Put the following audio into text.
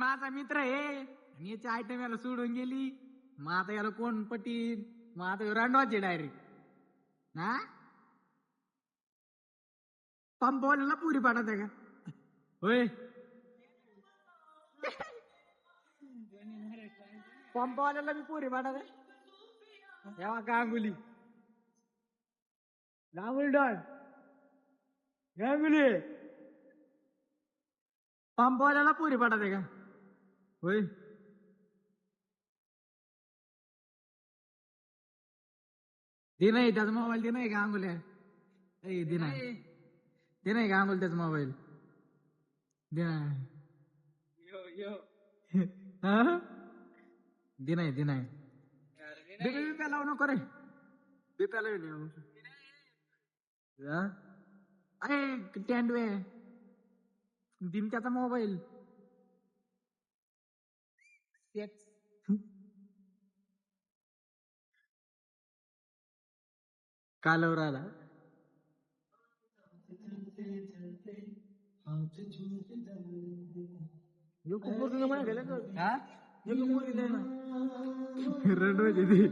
माझा मित्र आहे आणि याची आयटम याला सोडून गेली. मग आता याला कोण पटीन? मग आता रांडवाचे डायरेक्ट ना पंप बोलायला पुरी पाठवत आहे का? होय पंपवाल्याला मी पुरी पाठवत आहे. तेव्हा गांगुली गांगुली डॉन गांगुली पंपवाल्याला पुरी पाठवत आहे का? होय दे नाही त्याचा मोबाईल दे नाही गांगुल्या. दे नाही दे नाही गांगुल त्याचा मोबाईल दे नाही. हा? दे नाही दे नाही बिप्या लावू नको रे. बिप्याला अरे टँडवे दिन त्याचा मोबाईल कालवर आला. रडवायचे ते